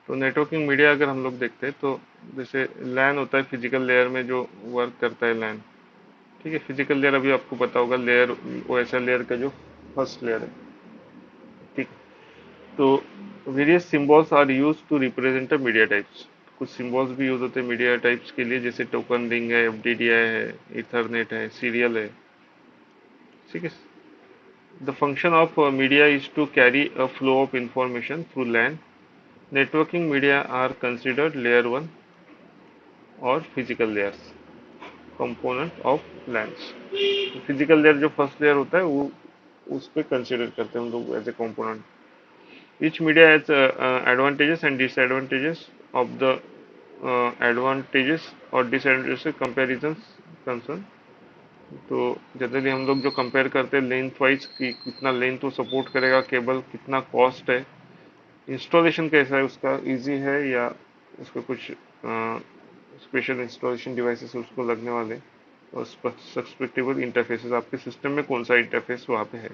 तो networking media अगर हम लोग देखते हैं तो जैसे लैन होता है फिजिकल लेयर में जो वर्क करता है लैन। ठीक है, फिजिकल लेयर अभी आपको पता होगा, लेयर वो ऐसा लेयर का जो फर्स्ट लेयर है। ठीक है, तो various symbols are use to represent a media types. कुछ सिंबल्स भी यूज होते हैं मीडिया टाइप्स के लिए, जैसे टोकन रिंग है, एफडीडीआई है, इथरनेट है, सीरियल है। ठीक है, the function of media is to carry a flow of information through LAN. Networking media are considered layer one और physical layers component of LANs. Physical layer जो first layer होता है वो उस पे कंसिडर करते हैं हम लोग as a component. Each media has advantages and disadvantages of the advantages or disadvantages comparisons concern। तो जनरली हम लोग जो कंपेयर करते हैं लेंथ वाइज कि कितना लेंथ वो सपोर्ट करेगा केबल, कितना कॉस्ट है, इंस्टॉलेशन कैसा है उसका, इजी है या उसका कुछ स्पेशल इंस्टॉलेशन डिवाइसेस उसको लगने वाले, और सब्सपेक्टिबल इंटरफेसेस आपके सिस्टम में कौन सा इंटरफेस वहाँ पे है।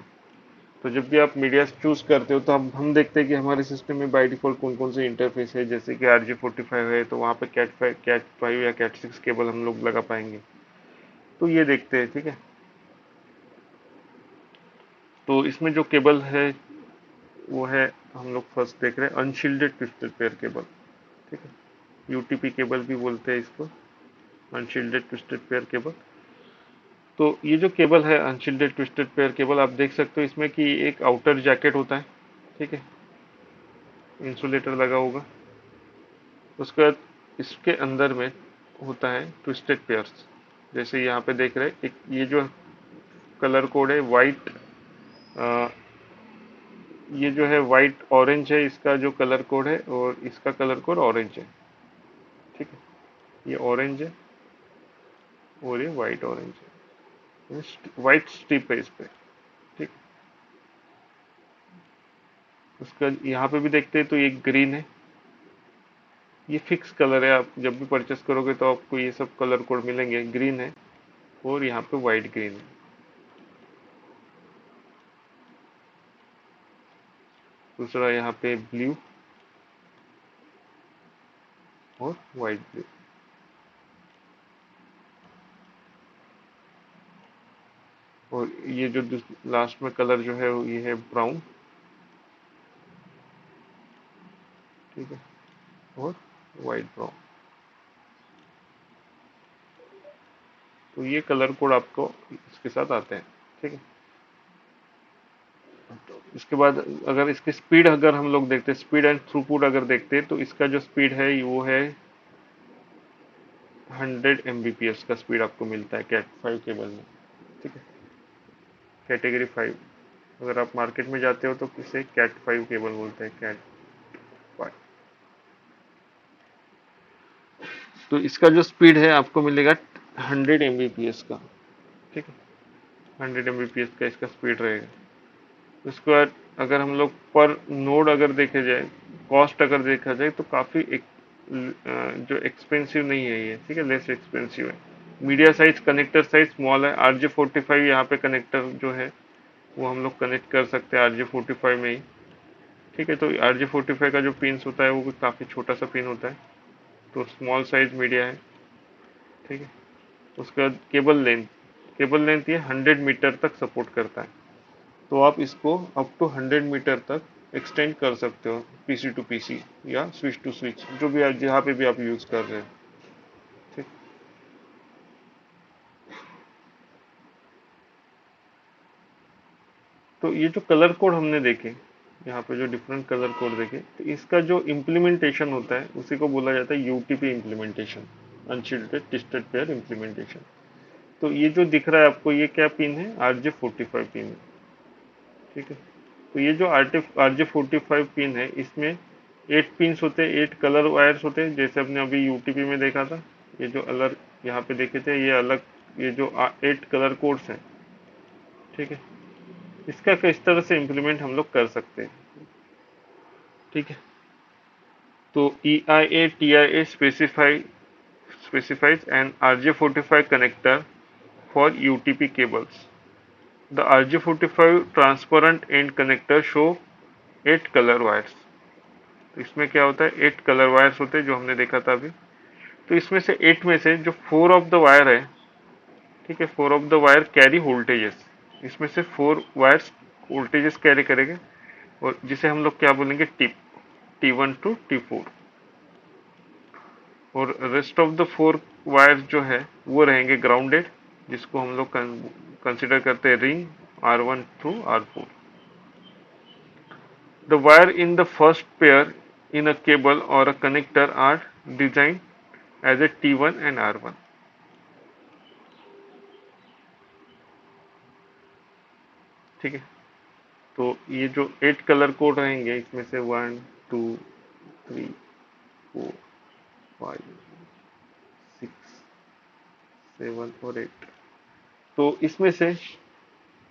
तो जब भी आप मीडिया चूज करते हो तो हम देखते हैं कि हमारे सिस्टम में बाय डिफॉल्ट कौन कौन से इंटरफेस है। जैसे कि RJ45 है तो वहाँ पे कैट फाइव या कैट 6 केबल हम लोग लगा पाएंगे। तो ये देखते हैं। ठीक है, तो इसमें जो केबल है वो है, हम लोग फर्स्ट देख रहे हैं अनशील्डेड ट्विस्टेड पेयर केबल। ठीक है, यूटीपी केबल भी बोलते हैं इसको, अनशील्डेड ट्विस्टेड पेयर केबल। तो ये जो केबल है अनशील्डेड ट्विस्टेड पेयर केबल, आप देख सकते हो इसमें कि एक आउटर जैकेट होता है। ठीक है, इंसुलेटर लगा होगा। उसके बाद इसके अंदर में होता है ट्विस्टेड पेयर्स। जैसे यहाँ पे देख रहे हैं, एक ये जो कलर कोड है वाइट, ये जो है वाइट ऑरेंज है इसका जो कलर कोड है, और इसका कलर कोड ऑरेंज है। ठीक है, ये ऑरेंज है और ये वाइट ऑरेंज है, वाइट स्ट्रिप है इस पे। ठीक, उसका यहाँ पे भी देखते हैं तो ये ग्रीन है, ये फिक्स कलर है। आप जब भी परचेस करोगे तो आपको ये सब कलर कोड मिलेंगे, ग्रीन है और यहाँ पे वाइट ग्रीन है। दूसरा यहाँ पे ब्लू और वाइट ब्लू, और ये जो लास्ट में कलर जो है ये है ब्राउन। ठीक है, और वाइट ब्राउन। तो ये कलर कोड आपको इसके साथ आते हैं। ठीक है, तो इसके बाद अगर इसकी स्पीड अगर हम लोग देखते हैं, स्पीड एंड थ्रूपुट अगर देखते हैं तो इसका जो स्पीड है वो है 100 Mbps का स्पीड आपको मिलता है कैट 5 केबल में। ठीक है, कैटेगरी 5। अगर आप मार्केट में जाते हो तो इसे कैट 5 केबल बोलते हैं, कैट 5। तो इसका जो स्पीड है आपको मिलेगा 100 Mbps का। ठीक है, 100 Mbps का इसका स्पीड रहेगा। उसके बाद अगर हम लोग पर नोड अगर देखे जाए, कॉस्ट अगर देखा जाए तो काफ़ी जो एक्सपेंसिव नहीं है ये। ठीक है, लेस एक्सपेंसिव है। Media size connector size small है। RJ45 यहाँ पे कनेक्टर जो है वो हम लोग कनेक्ट कर सकते हैं RJ45 में ही। ठीक है, तो RJ45 का जो पिंस होता है वो भी काफ़ी छोटा सा पिन होता है, तो स्मॉल साइज मीडिया है। ठीक है, उसके बाद केबल लेंथ ये 100 मीटर तक सपोर्ट करता है। तो आप इसको अप टू 100 मीटर तक एक्सटेंड कर सकते हो, पीसी टू पीसी या स्विच टू स्विच, जो भी आप जहाँ पे भी आप यूज कर रहे हैं। ठीक, तो ये जो कलर कोड हमने देखे, यहाँ पे जो डिफरेंट कलर कोड देखे, तो इसका जो इम्प्लीमेंटेशन होता है उसी को बोला जाता है UTP implementation, unshielded twisted pair implementation. तो ये जो दिख रहा है आपको ये क्या पिन है, RJ45 पिन है। ठीक है, तो ये जो RJ45 पिन है इसमें 8 पिन्स होते हैं, 8 कलर वायर्स होते हैं, जैसे हमने अभी यूटीपी में देखा था। ये जो अलग यहाँ पे देखे थे ये अलग, ये जो 8 कलर कोड्स हैं। ठीक है, इसका किस तरह से इम्प्लीमेंट हम लोग कर सकते हैं। ठीक है, तो EIA TIA specifies an RJ45 connector for UTP cables. The RJ45 transparent end connector show 8 color wires. तो इसमें क्या होता है, 8 कलर वायर्स होते हैं जो हमने देखा था अभी। तो इसमें से 8 में से जो 4 ऑफ द वायर है, ठीक है, 4 of the wire carry voltages. इसमें से 4 वायर्स वोल्टेजेस कैरी करेंगे, और जिसे हम लोग क्या बोलेंगे, T1 टू T4। और रेस्ट ऑफ द 4 वायर्स जो है वो रहेंगे ग्राउंडेड, जिसको हम लोग कंसिडर करते हैं ring R1 through R4। The wire in the first pair in a cable or a connector are designed as a T1 and R1। ठीक है, तो ये जो 8 कलर कोड रहेंगे, इसमें से 1 2 3 4 5 6 7 और 8। तो इसमें से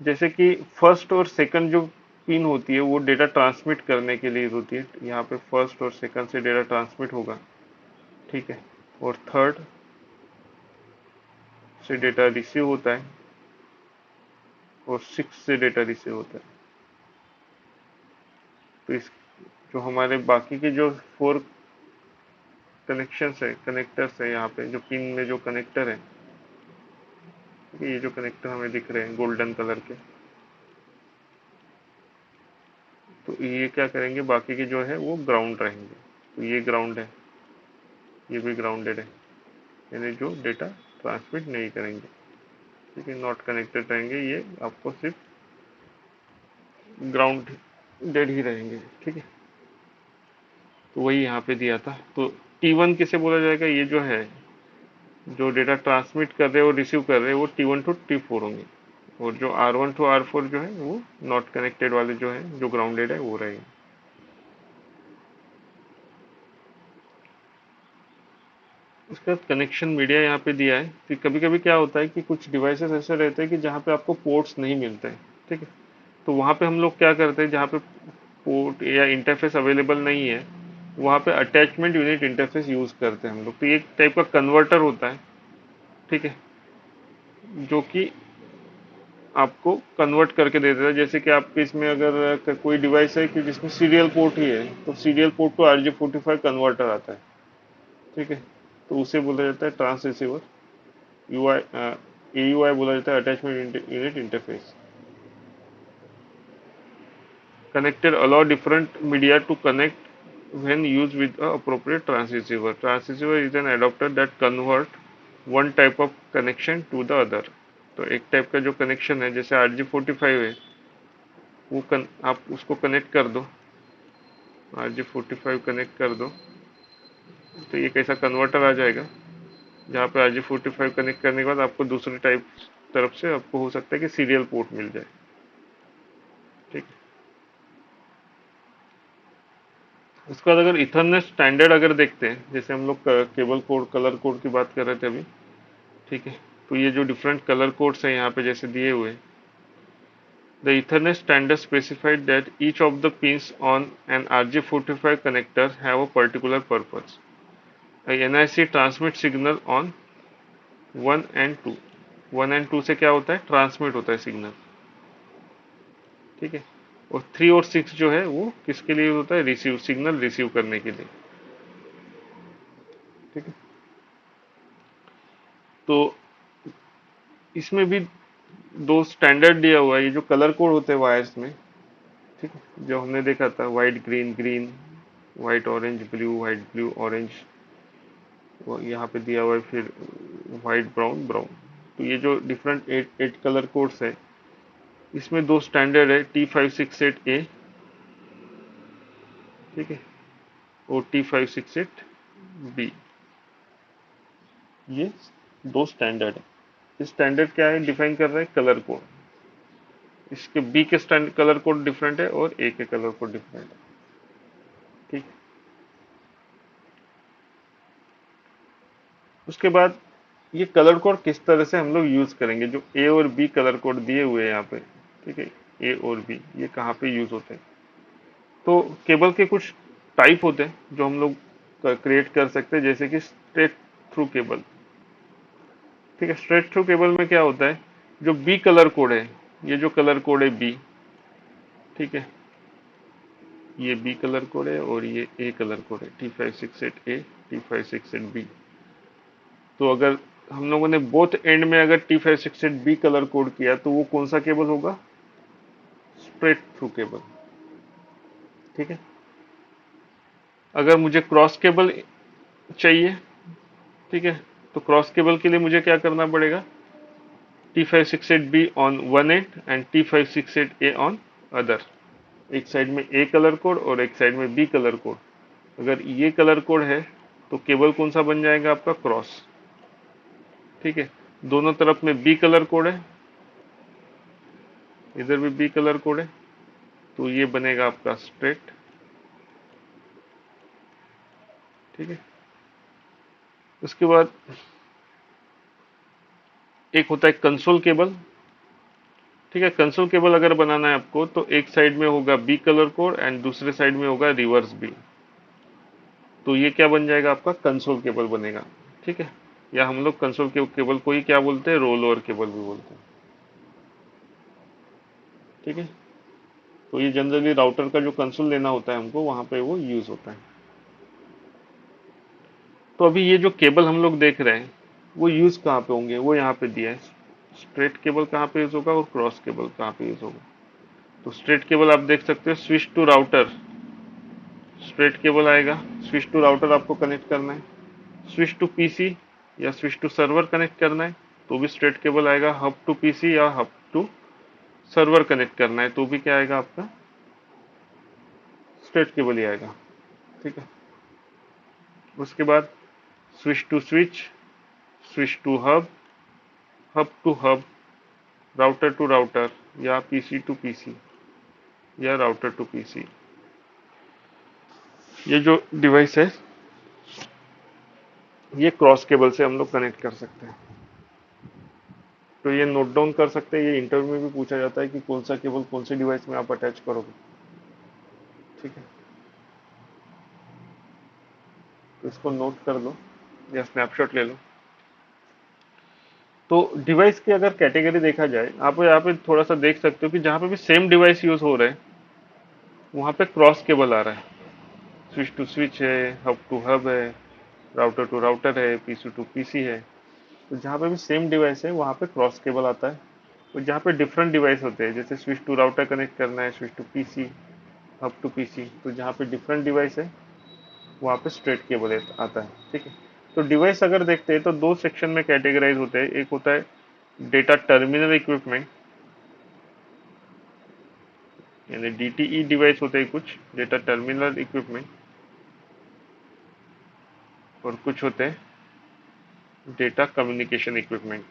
जैसे कि फर्स्ट और सेकंड जो पिन होती है वो डेटा ट्रांसमिट करने के लिए होती है, यहाँ पे फर्स्ट और सेकंड से डेटा ट्रांसमिट होगा। ठीक है, और थर्ड से डेटा रिसीव होता है, और सिक्स से डेटा रिसीव होता है। तो इस जो हमारे बाकी के जो 4 कनेक्शंस है, कनेक्टर्स है, यहाँ पे जो पिन में जो कनेक्टर है, ये जो कनेक्टर हमें दिख रहे हैं गोल्डन कलर के, तो ये क्या करेंगे, बाकी के जो है वो ग्राउंड रहेंगे। तो ये ग्राउंड है, ये भी ग्राउंडेड है, यानी जो डेटा ट्रांसमिट नहीं करेंगे। ठीक है, नॉट कनेक्टेड रहेंगे, ये आपको सिर्फ ग्राउंड डेड ही रहेंगे। ठीक है, तो वही यहाँ पे दिया था। तो T1 किसे बोला जाएगा, ये जो है जो डेटा ट्रांसमिट कर रहे हैं और रिसीव कर रहे हैं वो T1 टू T4 होंगे, और जो R1 टू R4 जो है वो नॉट कनेक्टेड वाले जो है, जो ग्राउंडेड है, वो रहेंगे। उसका कनेक्शन मीडिया यहाँ पे दिया है कि कभी कभी क्या होता है कि कुछ डिवाइसेस ऐसे रहते हैं कि जहाँ पे आपको पोर्ट्स नहीं मिलते हैं। ठीक है, तो वहाँ पे हम लोग क्या करते हैं, जहाँ पे पोर्ट या इंटरफेस अवेलेबल नहीं है, वहाँ पे अटैचमेंट यूनिट इंटरफेस यूज करते हैं हम लोग। तो ये एक टाइप का कन्वर्टर होता है, ठीक है, जो कि आपको कन्वर्ट करके दे देता है। जैसे कि आपके इसमें अगर कोई डिवाइस है कि जिसमें सीरियल पोर्ट ही है, तो serial port to RJ45 converter आता है। ठीक है, तो उसे बोला जाता है ट्रांस रिसीवर, UI AUI बोला जाता है, attachment unit interface. Connector allow different media to connect when used with a appropriate transceiver. Transceiver is an adapter that convert one type of connection to the other। तो एक type का जो connection है, जैसे RJ45 है, वो आप उसको कनेक्ट कर दो, RJ45 कनेक्ट कर दो, तो ये कैसा कन्वर्टर आ जाएगा, जहाँ पे RJ45 कनेक्ट करने के बाद आपको दूसरी टाइप तरफ से आपको हो सकता है कि सीरियल पोर्ट मिल जाए। ठीक, उसके बाद अगर इथरनेट स्टैंडर्ड अगर देखते हैं, जैसे हम लोग केबल कोड, कलर कोड की बात कर रहे थे अभी। ठीक है, तो ये जो डिफरेंट कलर कोड्स हैं यहाँ पे जैसे दिए हुए, the Ethernet standard specified that each of the pins on an RJ45 connector have a particular purpose. NIC transmit signal on 1 and 2। 1 and 2 से क्या होता है, ट्रांसमिट होता है सिग्नल। ठीक है, और 3 और 6 जो है वो किसके लिए होता है, रिसीव, सिग्नल रिसीव करने के लिए। ठीक है, तो इसमें भी 2 स्टैंडर्ड दिया हुआ है, ये जो कलर कोड होते हैं वायर्स में। ठीक है, जो हमने देखा था, white green green, white orange blue, white blue orange, यहाँ पे दिया हुआ है फिर वाइट ब्राउन ब्राउन। तो ये जो डिफरेंट 8 कलर कोड्स है, इसमें 2 स्टैंडर्ड है, T568A, ठीक है, और T568B। ये 2 स्टैंडर्ड है। इस स्टैंडर्ड क्या है, डिफाइन कर रहा है कलर कोड। इसके बी के स्टैंडर्ड कलर कोड डिफरेंट है और ए के कलर कोड डिफरेंट है। ठीक, उसके बाद ये कलर कोड किस तरह से हम लोग यूज करेंगे, जो ए और बी कलर कोड दिए हुए हैं यहाँ पे। ठीक है, ए और बी ये कहाँ पे यूज होते हैं, तो केबल के कुछ टाइप होते हैं जो हम लोग क्रिएट कर सकते हैं, जैसे कि स्ट्रेट थ्रू केबल। ठीक है, स्ट्रेट थ्रू केबल में क्या होता है, जो बी कलर कोड है, ये जो कलर कोड है बी, ठीक है, ये बी कलर कोड है और ये ए कलर कोड है, T568A, T568B। तो अगर हम लोगों ने बोथ एंड में अगर T568B कलर कोड किया तो वो कौन सा केबल होगा? Straight through cable. ठीक है। अगर मुझे क्रॉस केबल चाहिए, ठीक है, तो क्रॉस केबल के लिए मुझे क्या करना पड़ेगा? T568B on one and and T568A on other. एक साइड में ए कलर कोड और एक साइड में बी कलर कोड। अगर ये कलर कोड है तो केबल कौन सा बन जाएगा? आपका क्रॉस। ठीक है। दोनों तरफ में बी कलर कोड है, इधर भी बी कलर कोड है, तो ये बनेगा आपका स्ट्रेट। ठीक है। उसके बाद एक होता है कंसोल केबल। ठीक है। कंसोल केबल अगर बनाना है आपको तो एक साइड में होगा बी कलर कोड एंड दूसरे साइड में होगा रिवर्स बी। तो ये क्या बन जाएगा? आपका कंसोल केबल बनेगा। ठीक है। या हम लोग कंसोल के केबल को ही क्या बोलते हैं? रोल ओवर केबल भी बोलते हैं। ठीक है। तो ये जनरली राउटर का जो कंसोल लेना होता है हमको, वहां पे वो यूज होता है। तो अभी ये जो केबल हम लोग देख रहे हैं वो यूज कहाँ पे होंगे? वो यहाँ पे दिया है। स्ट्रेट केबल कहाँ पे यूज होगा और क्रॉस केबल कहाँ पे यूज होगा? तो स्ट्रेट केबल आप देख सकते हो, switch to router straight cable आएगा। स्विच टू राउटर आपको कनेक्ट करना है। स्विच टू पीसी या स्विच टू सर्वर कनेक्ट करना है तो भी स्ट्रेट केबल आएगा। हब टू पीसी या हब टू सर्वर कनेक्ट करना है तो भी क्या आएगा? आपका स्ट्रेट केबल ही आएगा। ठीक है। उसके बाद switch to switch, switch to hub to hub, router to router या पीसी टू पीसी या राउटर टू पीसी। ये जो डिवाइस है ये क्रॉस केबल से हम लोग कनेक्ट कर सकते हैं। तो ये नोट डाउन कर सकते हैं। ये इंटरव्यू में भी पूछा जाता है कि कौन सा केबल कौन से डिवाइस में आप अटैच करोगे। ठीक है। तो इसको नोट कर लो या स्नैपशॉट ले लो। तो डिवाइस की अगर कैटेगरी देखा जाए, आप यहाँ पे थोड़ा सा देख सकते हो कि जहाँ पे भी सेम डिवाइस यूज हो रहे हैं वहाँ पे क्रॉस केबल आ रहा है। स्विच टू स्विच है, हब टू हब है, राउटर टू राउटर है, पीसी टू पीसी है। तो जहाँ पे भी सेम डिवाइस है वहाँ पे क्रॉस केबल आता है। और जहाँ पे डिफरेंट डिवाइस होते हैं, जैसे स्विच टू राउटर कनेक्ट करना है, switch to PC, hub to PC, तो जहाँ पे डिफरेंट डिवाइस है वहाँ पे स्ट्रेट केबल आता है। ठीक है। तो डिवाइस अगर देखते हैं तो दो सेक्शन में कैटेगराइज होते हैं। एक होता है डेटा टर्मिनल इक्विपमेंट, यानी डीटीई डिवाइस होते हैं कुछ डेटा टर्मिनल इक्विपमेंट, और कुछ होते हैं डेटा कम्युनिकेशन इक्विपमेंट।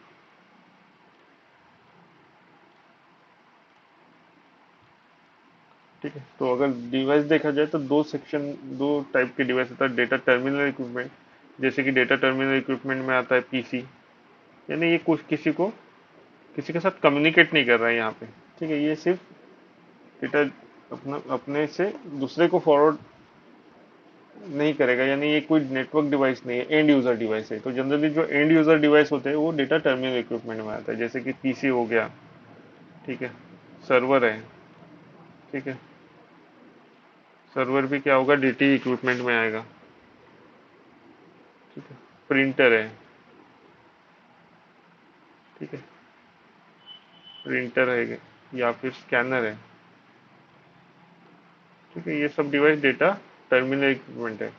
ठीक है। तो अगर डिवाइस देखा जाए तो दो सेक्शन, दो टाइप के डिवाइस होता है। डेटा टर्मिनल इक्विपमेंट, जैसे कि डेटा टर्मिनल इक्विपमेंट में आता है पीसी, यानी ये कुछ किसी के साथ कम्युनिकेट नहीं कर रहा है यहाँ पे। ठीक है। ये सिर्फ डेटा अपने से दूसरे को फॉरवर्ड नहीं करेगा, यानी ये कोई नेटवर्क डिवाइस नहीं है, एंड यूजर डिवाइस है। तो जनरली जो एंड यूजर डिवाइस होते हैं वो डेटा टर्मिनल इक्विपमेंट में आता है, जैसे कि पीसी हो गया। ठीक है। सर्वर है। ठीक है। सर्वर भी क्या होगा? डीटी इक्विपमेंट में आएगा। ठीक है। प्रिंटर है। ठीक है। प्रिंटर है या फिर स्कैनर है। ठीक है। ये सब डिवाइस डेटा टर्मिनल इक्विपमेंट है।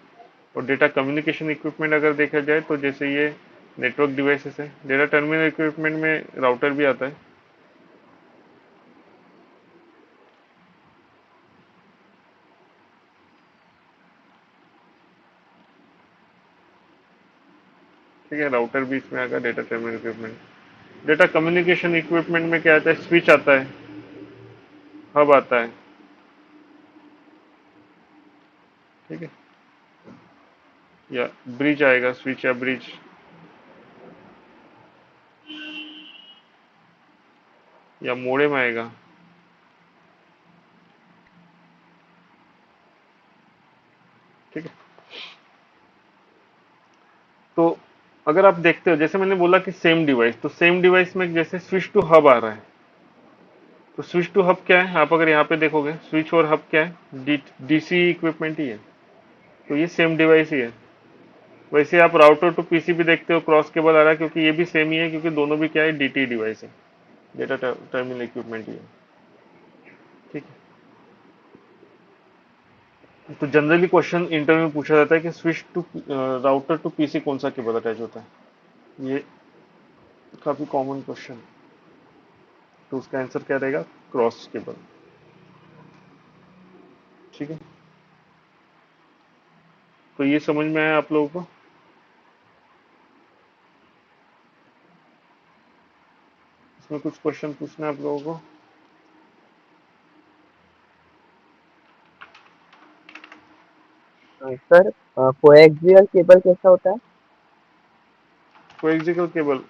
और डेटा कम्युनिकेशन इक्विपमेंट अगर देखा जाए तो जैसे ये नेटवर्क डिवाइसेस है। डेटा टर्मिनल इक्विपमेंट में राउटर भी आता है। ठीक है। राउटर भी इसमें आएगा data terminal equipment. Data communication equipment में क्या आता है? स्विच आता है, हब आता है। ठीक है। या ब्रिज आएगा, स्विच या ब्रिज, या मोडेम आएगा। ठीक है। तो अगर आप देखते हो, जैसे मैंने बोला कि सेम डिवाइस, तो सेम डिवाइस में जैसे स्विच टू हब आ रहा है, तो स्विच टू हब क्या है, आप अगर यहाँ पे देखोगे स्विच और हब क्या है, डीसी इक्विपमेंट ही है। तो ये सेम डिवाइस ही है। वैसे आप राउटर टू पीसी भी देखते हो क्रॉस केबल आ रहा है, क्योंकि ये भी सेम ही है, क्योंकि दोनों भी क्या है, डीटी डिवाइस है, डेटा टर्मिनल इक्विपमेंट ही है। ठीक है। तो जनरली क्वेश्चन इंटरव्यू में पूछा जाता है कि switch to router to PC कौन सा केबल अटैच होता है। ये काफी कॉमन क्वेश्चन। तो उसका आंसर क्या रहेगा, क्रॉस केबल। ठीक है। तो ये समझ में आया आप लोगों को। इसमें कुछ क्वेश्चन पूछना है आप लोगों को। सर, कोएक्सियल केबल कैसा होता है? Coaxial cable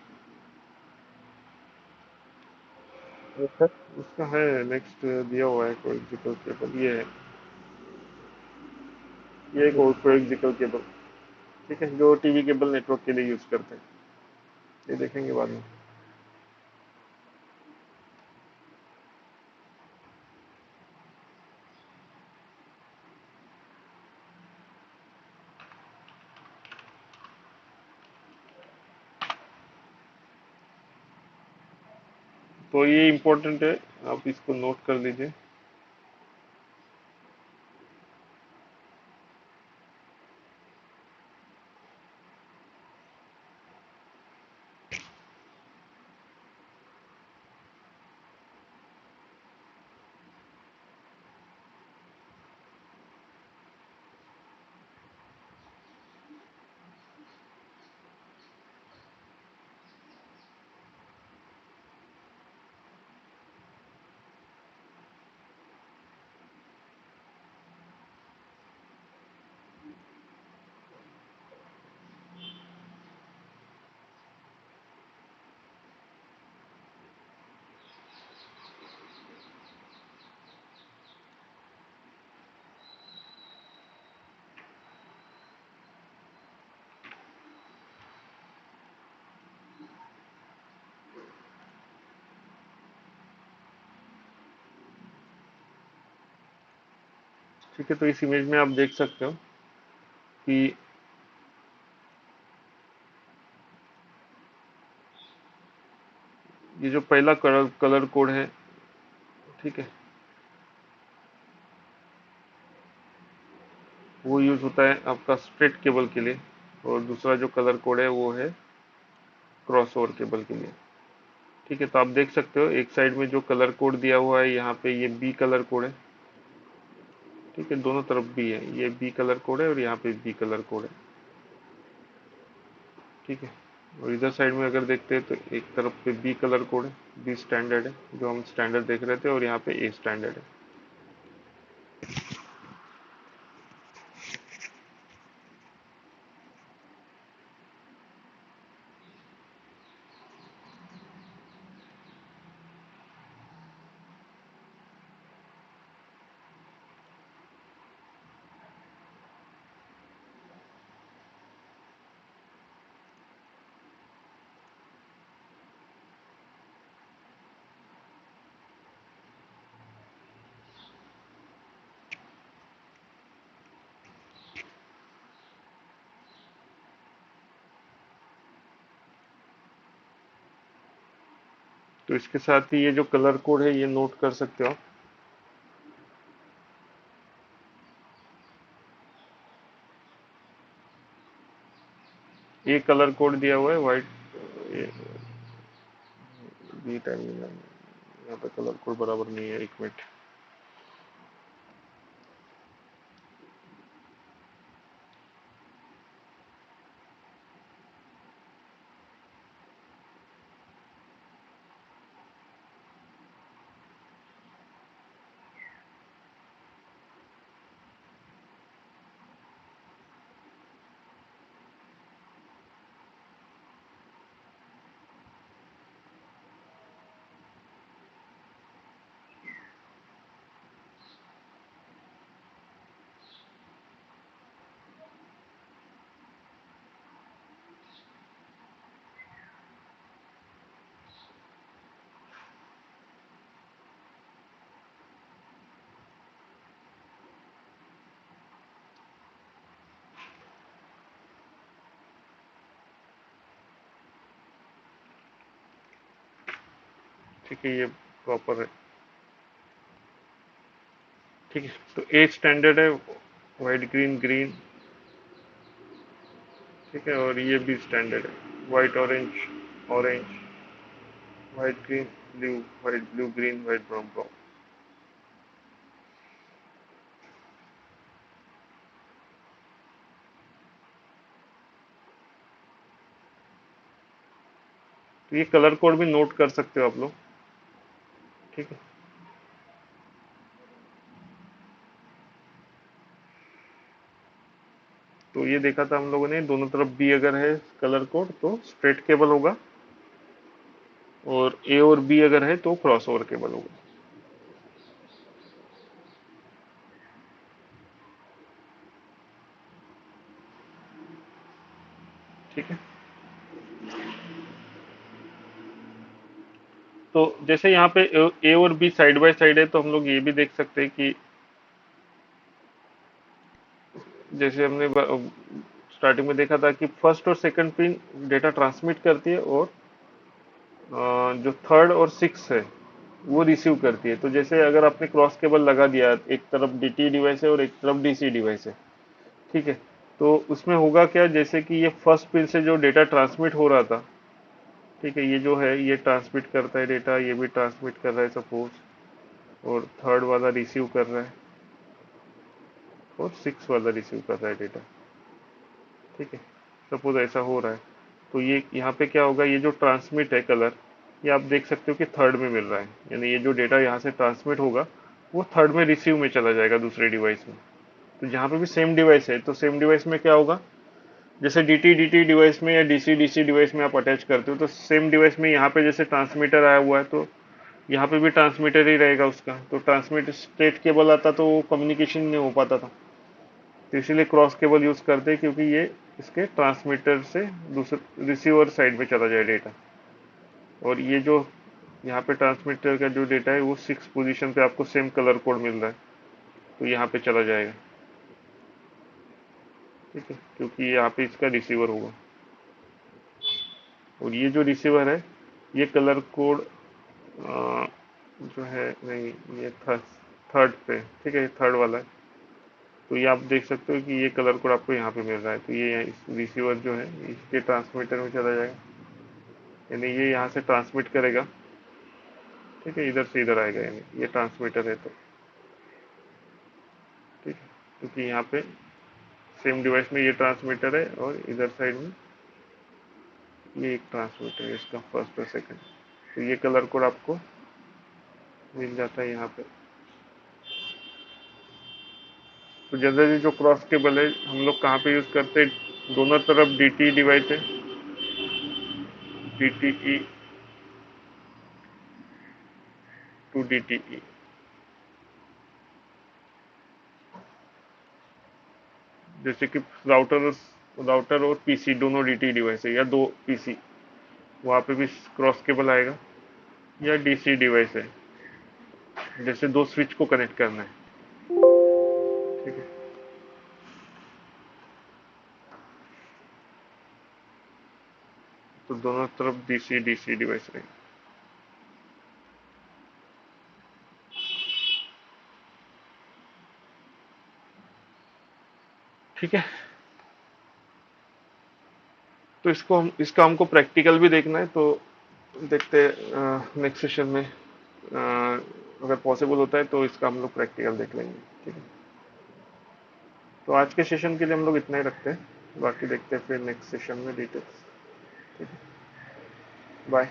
yes sir. उसका है, नेक्स्ट दिया हुआ है कोएक्सियल केबल, ये है। ये एक और कोएक्सियल केबल। ठीक है, जो टीवी केबल नेटवर्क के लिए यूज करते हैं, ये देखेंगे बाद में। तो ये इम्पोर्टेंट है, आप इसको नोट कर लीजिए। ठीक है, तो इस इमेज में आप देख सकते हो कि ये जो पहला कलर कलर कोड है, ठीक है, वो यूज होता है आपका स्ट्रेट केबल के लिए। और दूसरा जो कलर कोड है वो है क्रॉस ओवर केबल के लिए। ठीक है, तो आप देख सकते हो एक साइड में जो कलर कोड दिया हुआ है, यहाँ पे ये बी कलर कोड है। ठीक है, दोनों तरफ बी है, ये बी कलर कोड है और यहाँ पे बी कलर कोड है। ठीक है। और इधर साइड में अगर देखते हैं तो एक तरफ पे बी कलर कोड है, बी स्टैंडर्ड है जो हम स्टैंडर्ड देख रहे थे, और यहाँ पे ए स्टैंडर्ड है। तो इसके साथ ही ये जो कलर कोड है ये नोट कर सकते हो आप। ये कलर कोड दिया हुआ है व्हाइट, बी टर्मिनल। यहाँ पे कलर कोड बराबर नहीं है, एक मिनट। ठीक है, ये प्रॉपर है। ठीक है, तो ए स्टैंडर्ड है, वाइट ग्रीन ग्रीन। ठीक है, और ये भी स्टैंडर्ड है, white orange orange, white green blue, white blue green, white brown brown. तो ये कलर कोड भी नोट कर सकते हो आप लोग। ठीक है, तो ये देखा था हम लोगों ने, दोनों तरफ बी अगर है कलर कोड तो स्ट्रेट केबल होगा, और ए और बी अगर है तो क्रॉस ओवर केबल होगा। ठीक है, तो जैसे यहाँ पे ए और बी साइड बाय साइड है, तो हम लोग ये भी देख सकते हैं कि जैसे हमने स्टार्टिंग में देखा था कि फर्स्ट और सेकंड पिन डेटा ट्रांसमिट करती है, और जो थर्ड और सिक्स है वो रिसीव करती है। तो जैसे अगर आपने क्रॉस केबल लगा दिया, एक तरफ डीटी डिवाइस है और एक तरफ डीसी डिवाइस है, ठीक है, तो उसमें होगा क्या, जैसे कि ये फर्स्ट पिन से जो डेटा ट्रांसमिट हो रहा था, ठीक है, ये जो है ये ट्रांसमिट करता है डेटा, ये भी ट्रांसमिट कर रहा है सपोज, और थर्ड वाला रिसीव कर रहा है, और सिक्स वाला रिसीव कर रहा है डेटा। ठीक है, सपोज ऐसा हो रहा है, तो ये यहाँ पे क्या होगा, ये जो ट्रांसमिट है कलर, ये आप देख सकते हो कि थर्ड में मिल रहा है, यानी ये जो डेटा यहाँ से ट्रांसमिट होगा वो थर्ड में रिसीव में चला जाएगा दूसरे डिवाइस में। तो जहाँ पे भी सेम डिवाइस है, तो सेम डिवाइस में क्या होगा, जैसे डीटी डीटी डिवाइस में या डीसी डीसी डिवाइस में आप अटैच करते हो, तो सेम डिवाइस में यहाँ पे जैसे ट्रांसमीटर आया हुआ है, तो यहाँ पे भी ट्रांसमीटर ही रहेगा उसका। तो ट्रांसमिट स्ट्रेट केबल आता तो वो कम्युनिकेशन नहीं हो पाता था, तो इसीलिए क्रॉस केबल यूज करते हैं, क्योंकि ये इसके ट्रांसमीटर से दूसरे रिसीवर साइड में चला जाए डेटा, और ये जो यहाँ पे ट्रांसमीटर का जो डेटा है वो सिक्स पोजीशन पे आपको सेम कलर कोड मिल रहा है, तो यहाँ पे चला जाएगा। ठीक है, क्योंकि यहाँ पे इसका रिसीवर होगा, और ये जो रिसीवर है ये कलर कोड जो है, नहीं ये थर्ड पे, ठीक है, ये थर्ड वाला है। तो ये आप देख सकते हो कि ये कलर कोड आपको यहाँ पे मिल रहा है, तो ये रिसीवर जो है इसके ट्रांसमीटर में चला जाएगा, यानी ये यहाँ से ट्रांसमिट करेगा। ठीक है, इधर से इधर आएगा, यानी ये ट्रांसमीटर है तो। ठीक है, क्योंकि यहाँ पे सेम डिवाइस में ये ट्रांसमीटर है, और इधर साइड में ये एक ट्रांसमीटर है इसका, फर्स्ट और सेकंड। तो ये कलर कोड आपको मिल जाता है यहाँ पे। तो जनरली जो क्रॉस केबल है हम लोग कहाँ पे यूज करते हैं, दोनों तरफ डीटी डिवाइस है, डीटीई टू डीटीई। जैसे कि राउटर राउटर और पीसी दोनों डीटी डिवाइस है, या दो पीसी, वहाँ पे भी क्रॉस केबल आएगा, या डीसी डिवाइस है, जैसे दो स्विच को कनेक्ट करना है। ठीक है, तो दोनों तरफ डीसी डीसी डिवाइस रहेगा। ठीक है, तो इसको हम इस काम को प्रैक्टिकल भी देखना है, तो देखते हैं नेक्स्ट सेशन में, अगर पॉसिबल होता है तो इसका हम लोग प्रैक्टिकल देख लेंगे। ठीक है, तो आज के सेशन के लिए हम लोग इतना ही रखते हैं, बाकी देखते हैं फिर नेक्स्ट सेशन में डिटेल्स। ठीक है, बाय।